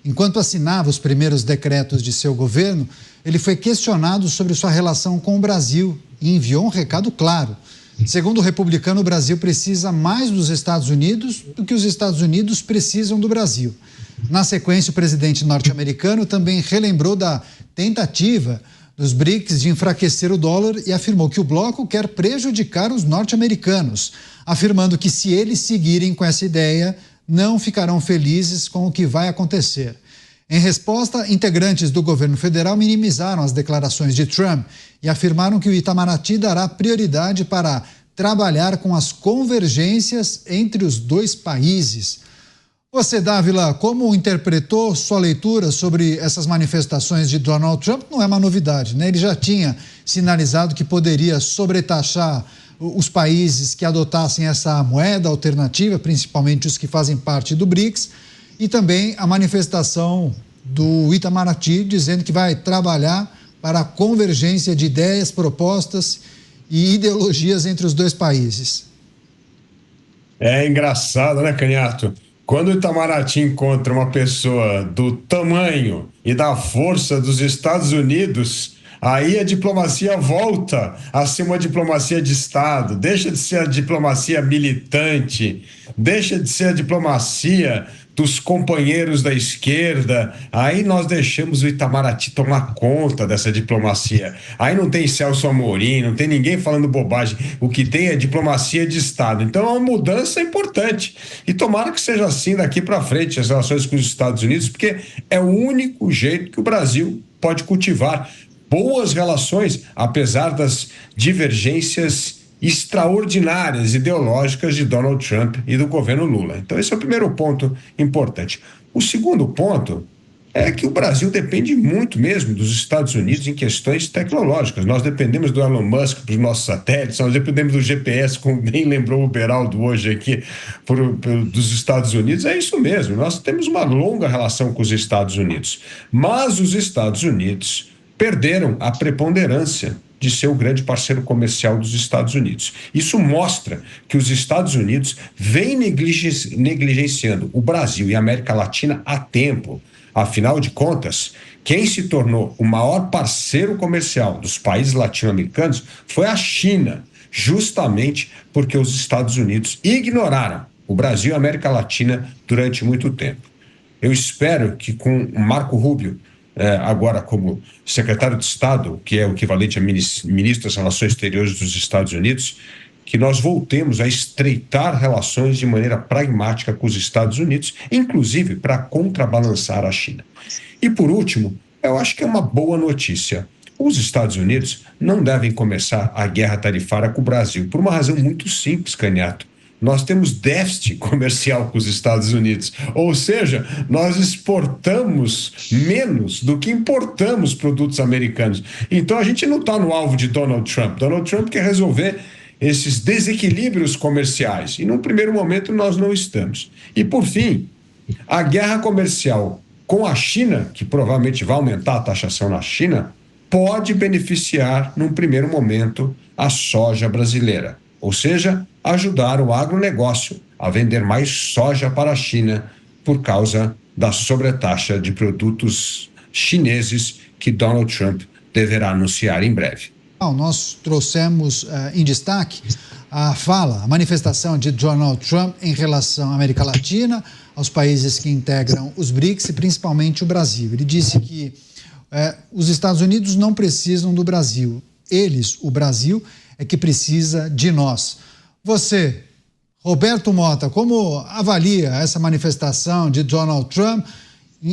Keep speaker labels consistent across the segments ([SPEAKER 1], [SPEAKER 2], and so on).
[SPEAKER 1] Enquanto assinava os primeiros decretos de seu governo, ele foi questionado sobre sua relação com o Brasil e enviou um recado claro. Segundo o republicano, o Brasil precisa mais dos Estados Unidos do que os Estados Unidos precisam do Brasil. Na sequência, o presidente norte-americano também relembrou da tentativa dos BRICS de enfraquecer o dólar e afirmou que o bloco quer prejudicar os norte-americanos, afirmando que se eles seguirem com essa ideia, não ficarão felizes com o que vai acontecer. Em resposta, integrantes do governo federal minimizaram as declarações de Trump e afirmaram que o Itamaraty dará prioridade para trabalhar com as convergências entre os dois países. Você, Dávila, como interpretou sua leitura sobre essas manifestações de Donald Trump? Não é uma novidade, né? Ele já tinha sinalizado que poderia sobretaxar os países que adotassem essa moeda alternativa, principalmente os que fazem parte do BRICS, e também a manifestação do Itamaraty dizendo que vai trabalhar para a convergência de ideias, propostas e ideologias entre os dois países.
[SPEAKER 2] É engraçado, né, Canhato? Quando o Itamaraty encontra uma pessoa do tamanho e da força dos Estados Unidos, aí a diplomacia volta a ser uma diplomacia de Estado, deixa de ser a diplomacia militante, deixa de ser a diplomacia dos companheiros da esquerda. Aí nós deixamos o Itamaraty tomar conta dessa diplomacia. Aí não tem Celso Amorim, não tem ninguém falando bobagem. O que tem é diplomacia de Estado. Então é uma mudança importante. E tomara que seja assim daqui para frente as relações com os Estados Unidos, porque é o único jeito que o Brasil pode cultivar boas relações, apesar das divergências extraordinárias ideológicas de Donald Trump e do governo Lula. Então esse é o primeiro ponto importante. O segundo ponto é que o Brasil depende muito mesmo dos Estados Unidos em questões tecnológicas. Nós dependemos do Elon Musk para os nossos satélites, nós dependemos do GPS, como bem lembrou o Beraldo hoje aqui, dos Estados Unidos. É isso mesmo, nós temos uma longa relação com os Estados Unidos. Mas os Estados Unidos perderam a preponderância de ser o grande parceiro comercial dos Estados Unidos. Isso mostra que os Estados Unidos vêm negligenciando o Brasil e a América Latina há tempo. Afinal de contas, quem se tornou o maior parceiro comercial dos países latino-americanos foi a China, justamente porque os Estados Unidos ignoraram o Brasil e a América Latina durante muito tempo. Eu espero que com o Marco Rubio, agora como secretário de Estado, que é o equivalente a ministro das Relações Exteriores dos Estados Unidos, que nós voltemos a estreitar relações de maneira pragmática com os Estados Unidos, inclusive para contrabalançar a China. E por último, eu acho que é uma boa notícia. Os Estados Unidos não devem começar a guerra tarifária com o Brasil, por uma razão muito simples, Canhato. Nós temos déficit comercial com os Estados Unidos, ou seja, nós exportamos menos do que importamos produtos americanos. Então a gente não está no alvo de Donald Trump. Donald Trump quer resolver esses desequilíbrios comerciais e num primeiro momento nós não estamos. E por fim, a guerra comercial com a China, que provavelmente vai aumentar a taxação na China, pode beneficiar num primeiro momento a soja brasileira, ou seja, ajudar o agronegócio a vender mais soja para a China por causa da sobretaxa de produtos chineses que Donald Trump deverá anunciar em breve.
[SPEAKER 1] Nós trouxemos em destaque a manifestação de Donald Trump em relação à América Latina, aos países que integram os BRICS e principalmente o Brasil. Ele disse que os Estados Unidos não precisam do Brasil. O Brasil, é que precisa de nós. Você, Roberto Mota, como avalia essa manifestação de Donald Trump?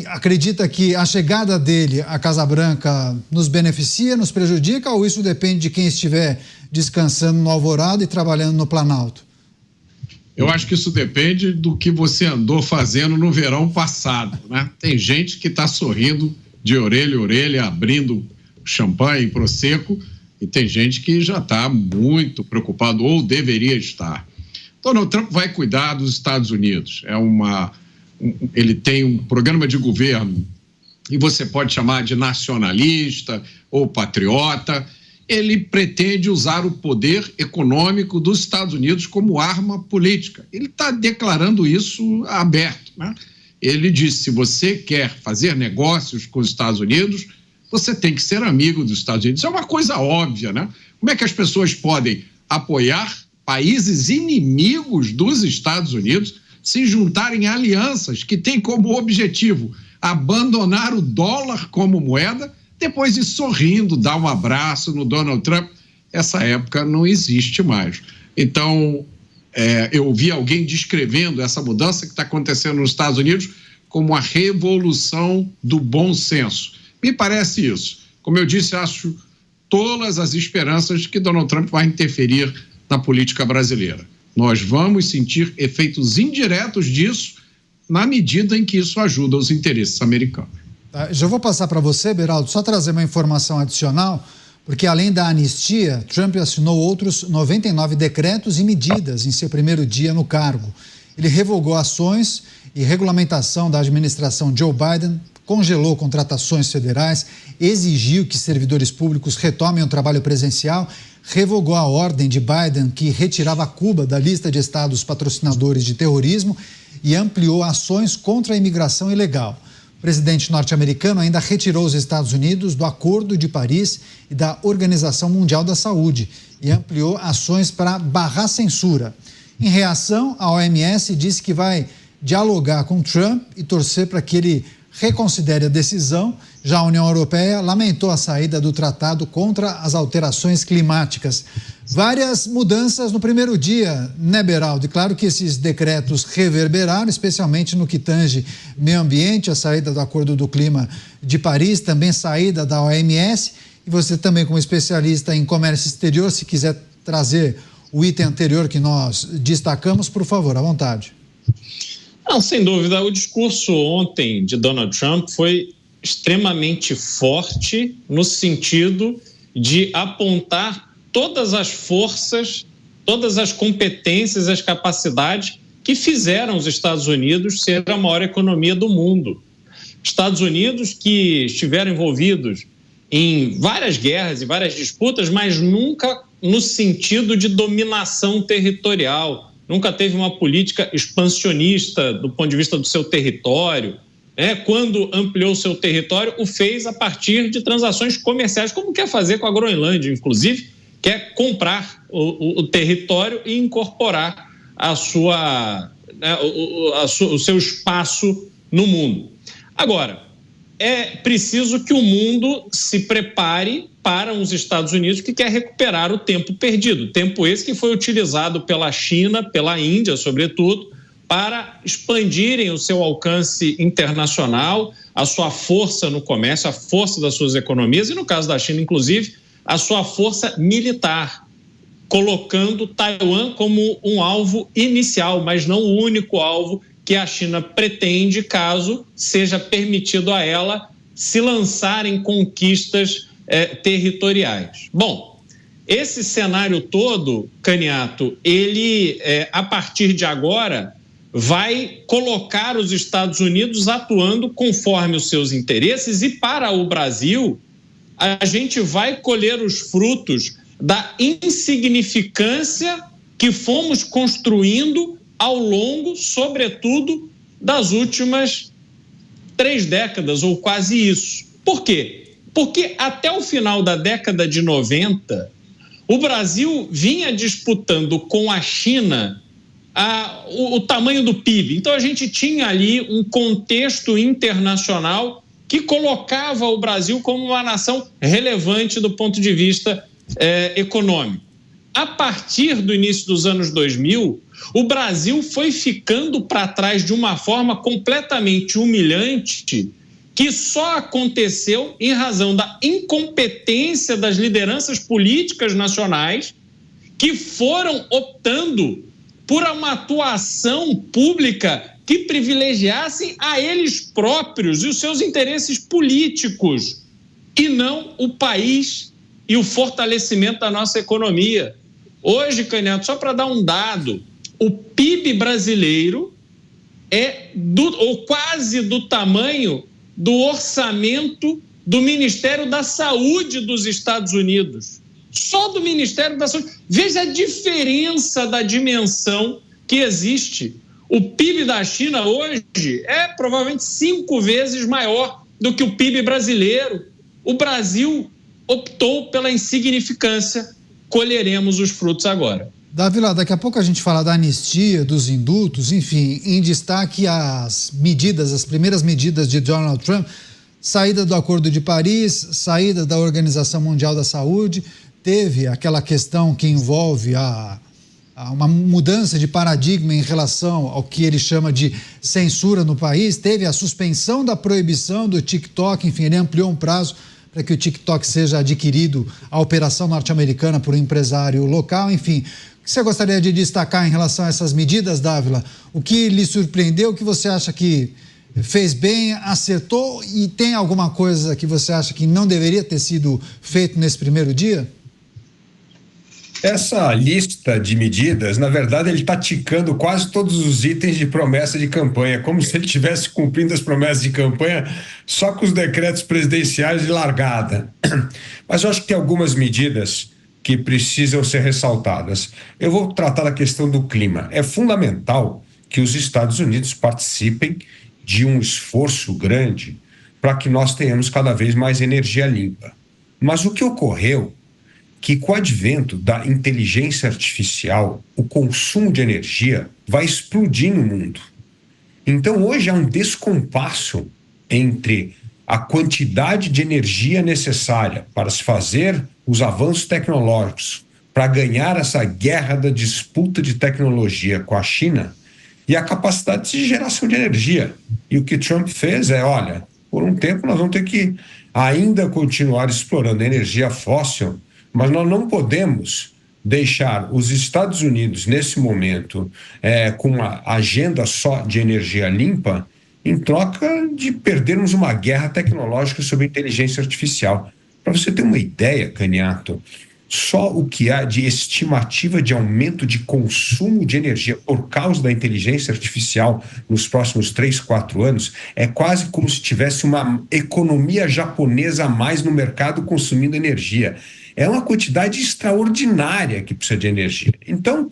[SPEAKER 1] Acredita que a chegada dele à Casa Branca nos beneficia, nos prejudica, ou isso depende de quem estiver descansando no Alvorada e trabalhando no Planalto?
[SPEAKER 3] Eu acho que isso depende do que você andou fazendo no verão passado, né? Tem gente que está sorrindo de orelha a orelha, abrindo champanhe, prosecco, e tem gente que já está muito preocupado, ou deveria estar. Donald Trump vai cuidar dos Estados Unidos. Ele tem um programa de governo, e você pode chamar de nacionalista ou patriota. Ele pretende usar o poder econômico dos Estados Unidos como arma política. Ele está declarando isso aberto, né? ele disse: se você quer fazer negócios com os Estados Unidos, você tem que ser amigo dos Estados Unidos. Isso é uma coisa óbvia, né? Como é que as pessoas podem apoiar países inimigos dos Estados Unidos se juntarem em alianças que têm como objetivo abandonar o dólar como moeda, depois de sorrindo, dar um abraço no Donald Trump? Essa época não existe mais. Então, eu vi alguém descrevendo essa mudança que está acontecendo nos Estados Unidos como a revolução do bom senso. Me parece isso. Como eu disse, acho todas as esperanças de que Donald Trump vai interferir na política brasileira. Nós vamos sentir efeitos indiretos disso na medida em que isso ajuda os interesses americanos.
[SPEAKER 1] Já vou passar para você, Beraldo, só trazer uma informação adicional, porque além da anistia, Trump assinou outros 99 decretos e medidas em seu primeiro dia no cargo. Ele revogou ações e regulamentação da administração Joe Biden, congelou contratações federais, exigiu que servidores públicos retomem o trabalho presencial, revogou a ordem de Biden que retirava Cuba da lista de estados patrocinadores de terrorismo e ampliou ações contra a imigração ilegal. O presidente norte-americano ainda retirou os Estados Unidos do Acordo de Paris e da Organização Mundial da Saúde e ampliou ações para barrar censura. Em reação, a OMS disse que vai dialogar com Trump e torcer para que ele reconsidere a decisão. Já a União Europeia lamentou a saída do tratado contra as alterações climáticas. Várias mudanças no primeiro dia, né, Beraldo? E claro que esses decretos reverberaram, especialmente no que tange meio ambiente, a saída do Acordo do Clima de Paris, também saída da OMS. E você também, como especialista em comércio exterior, se quiser trazer o item anterior que nós destacamos, por favor, à vontade.
[SPEAKER 4] Não, sem dúvida, o discurso ontem de Donald Trump foi extremamente forte no sentido de apontar todas as forças, todas as competências, as capacidades que fizeram os Estados Unidos ser a maior economia do mundo. Estados Unidos que estiveram envolvidos em várias guerras e várias disputas, mas nunca no sentido de dominação territorial. Nunca teve uma política expansionista do ponto de vista do seu território. Quando ampliou seu território, o fez a partir de transações comerciais, como quer fazer com a Groenlândia, inclusive, quer comprar o território e incorporar o seu espaço no mundo. Agora, é preciso que o mundo se prepare para os Estados Unidos que quer recuperar o tempo perdido. Tempo esse que foi utilizado pela China, pela Índia, sobretudo, para expandirem o seu alcance internacional, a sua força no comércio, a força das suas economias e, no caso da China, inclusive, a sua força militar, colocando Taiwan como um alvo inicial, mas não o único alvo que a China pretende, caso seja permitido a ela se lançar em conquistas territoriais. Bom, esse cenário todo, Caniato, ele, a partir de agora, vai colocar os Estados Unidos atuando conforme os seus interesses e, para o Brasil, a gente vai colher os frutos da insignificância que fomos construindo ao longo, sobretudo, das últimas 3 décadas, ou quase isso. Por quê? Porque até o final da década de 90, o Brasil vinha disputando com a China o tamanho do PIB. Então, a gente tinha ali um contexto internacional que colocava o Brasil como uma nação relevante do ponto de vista econômico. A partir do início dos anos 2000, o Brasil foi ficando para trás de uma forma completamente humilhante, que só aconteceu em razão da incompetência das lideranças políticas nacionais que foram optando por uma atuação pública que privilegiassem a eles próprios e os seus interesses políticos e não o país e o fortalecimento da nossa economia. Hoje, Caniato, só para dar um dado, o PIB brasileiro é quase do tamanho do orçamento do Ministério da Saúde dos Estados Unidos. Só do Ministério da Saúde. Veja a diferença da dimensão que existe. O PIB da China hoje é provavelmente 5 vezes maior do que o PIB brasileiro. O Brasil optou pela insignificância. Colheremos os frutos agora.
[SPEAKER 1] Dávila, daqui a pouco a gente fala da anistia, dos indultos, enfim, em destaque as primeiras medidas de Donald Trump, saída do Acordo de Paris, saída da Organização Mundial da Saúde, teve aquela questão que envolve uma mudança de paradigma em relação ao que ele chama de censura no país, teve a suspensão da proibição do TikTok, enfim, ele ampliou um prazo para que o TikTok seja adquirido, a operação norte-americana, por um empresário local, enfim. O que você gostaria de destacar em relação a essas medidas, Dávila? O que lhe surpreendeu, o que você acha que fez bem, acertou, e tem alguma coisa que você acha que não deveria ter sido feito nesse primeiro dia?
[SPEAKER 2] Essa lista de medidas, na verdade, ele está ticando quase todos os itens de promessa de campanha, como se ele estivesse cumprindo as promessas de campanha só com os decretos presidenciais de largada. Mas eu acho que tem algumas medidas que precisam ser ressaltadas. Eu vou tratar da questão do clima. É fundamental que os Estados Unidos participem de um esforço grande para que nós tenhamos cada vez mais energia limpa. Mas o que ocorreu que, com o advento da inteligência artificial, o consumo de energia vai explodir no mundo. Então, hoje há um descompasso entre a quantidade de energia necessária para se fazer os avanços tecnológicos, para ganhar essa guerra da disputa de tecnologia com a China, e a capacidade de geração de energia. E o que Trump fez é, olha, por um tempo nós vamos ter que ainda continuar explorando a energia fóssil, mas nós não podemos deixar os Estados Unidos, nesse momento, com uma agenda só de energia limpa, em troca de perdermos uma guerra tecnológica sobre inteligência artificial. Para você ter uma ideia, Caniato, só o que há de estimativa de aumento de consumo de energia por causa da inteligência artificial nos próximos 3, 4 anos é quase como se tivesse uma economia japonesa a mais no mercado consumindo energia. É uma quantidade extraordinária que precisa de energia. Então,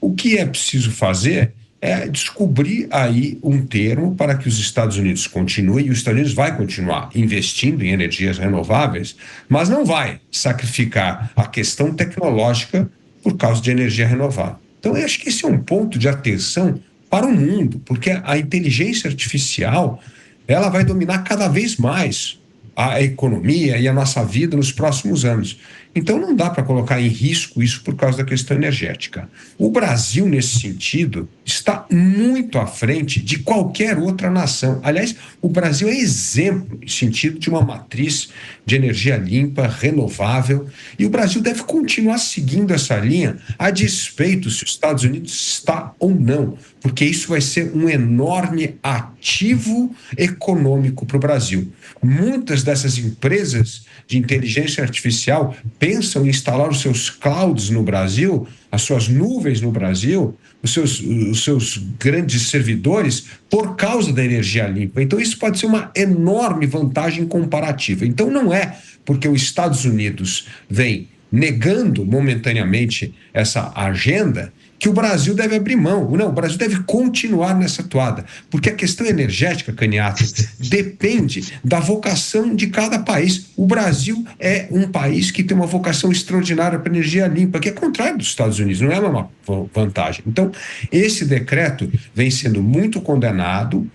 [SPEAKER 2] o que é preciso fazer é descobrir aí um termo para que os Estados Unidos continuem, e os Estados Unidos vai continuar investindo em energias renováveis, mas não vai sacrificar a questão tecnológica por causa de energia renovável. Então, eu acho que esse é um ponto de atenção para o mundo, porque a inteligência artificial ela vai dominar cada vez mais a economia e a nossa vida nos próximos anos. Então não dá para colocar em risco isso por causa da questão energética. O Brasil, nesse sentido, está muito à frente de qualquer outra nação. Aliás, o Brasil é exemplo no sentido de uma matriz de energia limpa, renovável, e o Brasil deve continuar seguindo essa linha a despeito se os Estados Unidos está ou não, porque isso vai ser um enorme ativo econômico para o Brasil. Muitas dessas empresas de inteligência artificial pensam em instalar os seus clouds no Brasil, as suas nuvens no Brasil, os seus grandes servidores, por causa da energia limpa. Então, isso pode ser uma enorme vantagem comparativa. Então, não é porque os Estados Unidos vem negando momentaneamente essa agenda que o Brasil deve abrir mão. Não, o Brasil deve continuar nessa toada, porque a questão energética, Caniato, depende da vocação de cada país. O Brasil é um país que tem uma vocação extraordinária para energia limpa, que é contrário dos Estados Unidos, não é uma vantagem. Então, esse decreto vem sendo muito condenado,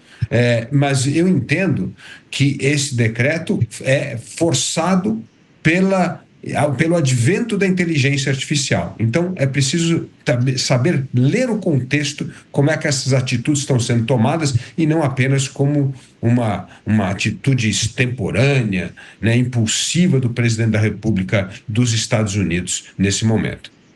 [SPEAKER 2] mas eu entendo que esse decreto é forçado pelo advento da inteligência artificial. Então, é preciso saber ler o contexto, como é que essas atitudes estão sendo tomadas, e não apenas como uma atitude extemporânea, impulsiva do presidente da República dos Estados Unidos nesse momento.